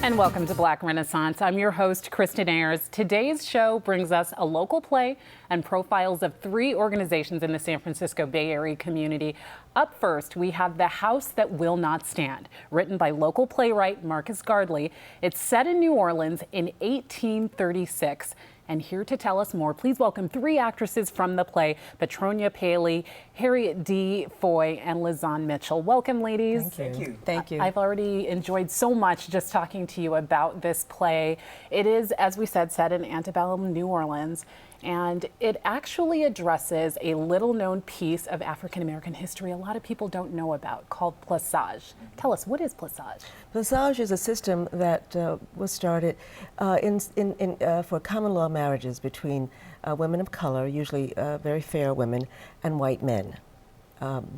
And welcome to Black Renaissance. I'm your host, Kristen Ayers. Today's show brings us a local play and profiles of 3 organizations in the San Francisco Bay Area community. Up first, we have The House That Will Not Stand, written by local playwright Marcus Gardley. It's set in New Orleans in 1836. And here to tell us more, please welcome 3 actresses from the play: Petronia Paley, Harriet D. Foy, and Lizanne Mitchell. Welcome, ladies. Thank you. Thank you. I've already enjoyed so much just talking to you about this play. It is, as we said, set in antebellum New Orleans, and it actually addresses a little-known piece of African-American history a lot of people don't know about, called plissage. Tell us, what is plissage? Plissage is a system that was started for common law marriages between women of color, usually very fair women, and white men.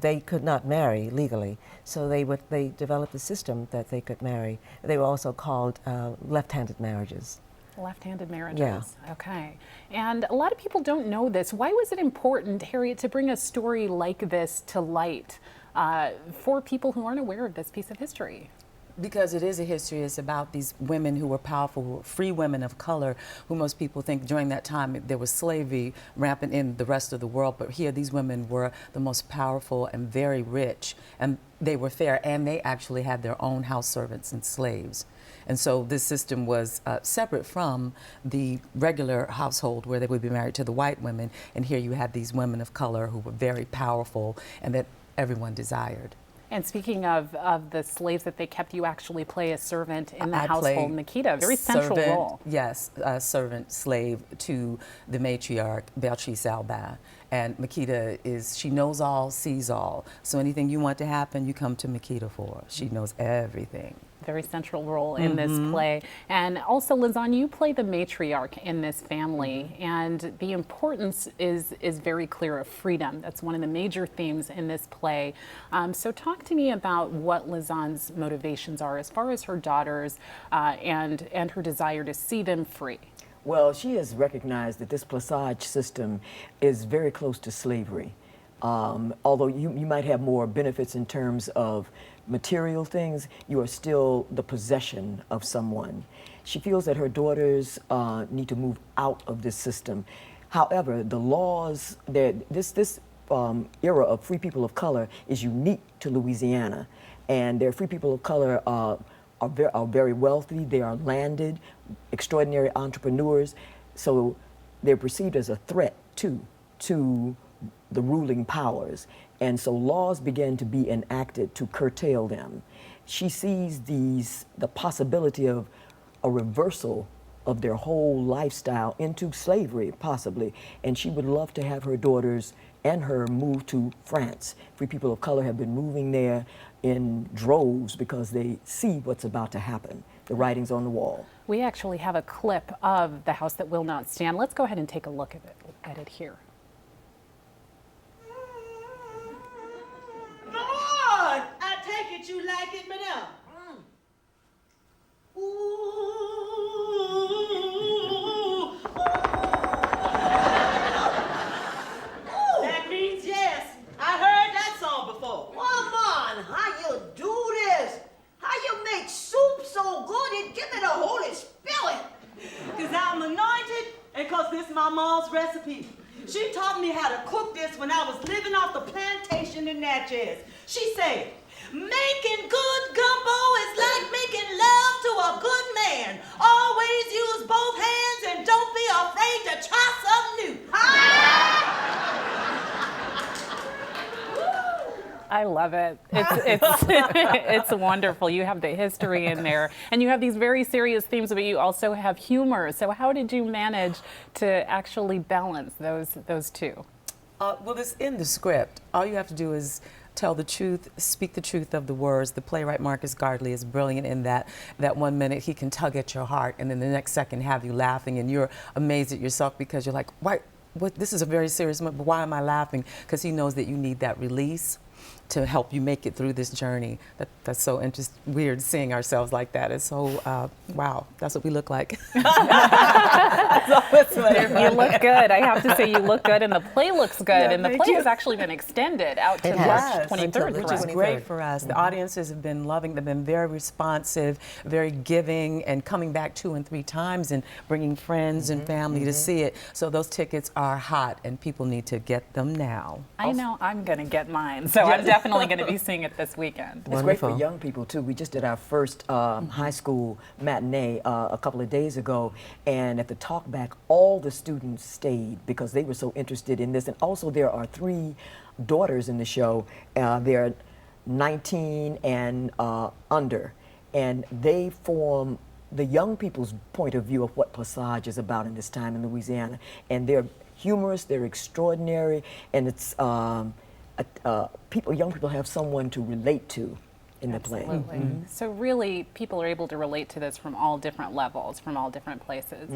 They could not marry legally, so they developed a system that they could marry. They were also called left-handed marriages. Left-handed marriages. Yeah. Okay. And a lot of people don't know this. Why was it important, Harriet, to bring a story like this to light for people who aren't aware of this piece of history? Because it is a history. It's about these women who were powerful, who were free women of color, who most people think during that time there was slavery rampant in the rest of the world. But here, these women were the most powerful and very rich, and they were fair, and they actually had their own house servants and slaves. And so this system was separate from the regular household where they would be married to the white women. And here you had these women of color who were very powerful and that everyone desired. And speaking of the slaves that they kept, you actually play a servant in the household, Makita, a very central role. Yes, servant, slave to the matriarch, Beatrice Albin. And Makita she knows all, sees all. So anything you want to happen, you come to Makita for. She knows everything. Very central role in this play. And also, Lizanne, you play the matriarch in this family, and the importance is very clear of freedom. That's one of the major themes in this play. So talk to me about what Lizanne's motivations are as far as her daughters and her desire to see them free. Well, she has recognized that this plissage system is very close to slavery. Although you might have more benefits in terms of material things, you are still the possession of someone. She feels that her daughters need to move out of this system. However, the laws, this era of free people of color is unique to Louisiana, and their free people of color are very wealthy. They are landed, extraordinary entrepreneurs, so they're perceived as a threat to the ruling powers. And so laws began to be enacted to curtail them. She sees the possibility of a reversal of their whole lifestyle into slavery, possibly. And she would love to have her daughters and her move to France. Free people of color have been moving there in droves because they see what's about to happen. The writing's on the wall. We actually have a clip of The House That Will Not Stand. Let's go ahead and take a look at it here. You like it, madam? Ooh, that means yes. I heard that song before. Woman, how you do this? How you make soup so good it give it a Holy Spirit? Because I'm anointed and because this is my mom's recipe. She taught me how to cook this when I was living off the plantation in Natchez. She said, making good gumbo is like making love to a good man. Always use both hands and don't be afraid to try something new. I love it. It's wonderful. You have the history in there, and you have these very serious themes, but you also have humor. So how did you manage to actually balance those two? Well, it's in the script. All you have to do is tell the truth, speak the truth of the words. The playwright Marcus Gardley is brilliant in that 1 minute he can tug at your heart, and then the next second have you laughing, and you're amazed at yourself because you're like, why? What? This is a very serious moment, but why am I laughing? Because he knows that you need that release to help you make it through this journey. That's so weird seeing ourselves like that. It's so, wow, that's what we look like. You look good. I have to say you look good, and the play looks good. Yeah, and the thank play you. has actually been extended out to It March has, 23rd, until the Which is correct? great for us. The audiences have been loving, they've been very responsive, very giving, and coming back 2 and 3 times and bringing friends and family to see it. So those tickets are hot, and people need to get them now. I know I'm going to get mine, so I'm definitely going to be seeing it this weekend. It's great for Wonderful. young people too. We just did our first high school matinee a couple of days ago, and at the talkback, all the students stayed because they were so interested in this. And also, there are 3 daughters in the show. They're 19 and under, and they form the young people's point of view of what Passage is about in this time in Louisiana. And they're humorous, they're extraordinary, and it's young people have someone to relate to in the play. Absolutely. So really, people are able to relate to this from all different levels, from all different places.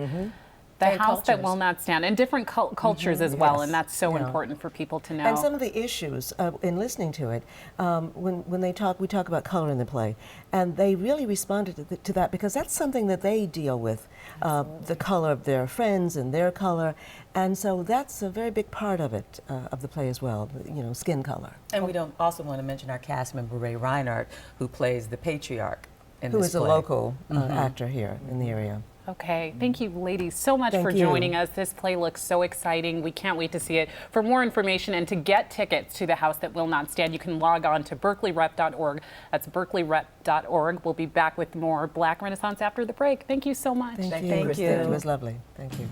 The And house that cultures. will not stand, and different cultures as well, Yes. and that's so Yeah. important for people to know. And some of the issues in listening to it, when they talk, we talk about color in the play, and they really responded to that because that's something that they deal with, the color of their friends and their color, and so that's a very big part of it, of the play as well. You know, skin color. And we don't also want to mention our cast member, Ray Reinhardt, who plays the patriarch in Who this is a play. local actor here in the area. Okay, thank you ladies so much Thank for you. joining us. This play looks so exciting. We can't wait to see it. For more information and to get tickets to The House That Will Not Stand, you can log on to berkeleyrep.org. That's berkeleyrep.org. We'll be back with more Black Renaissance after the break. Thank you so much. Thank you. Kristen. It was lovely. Thank you.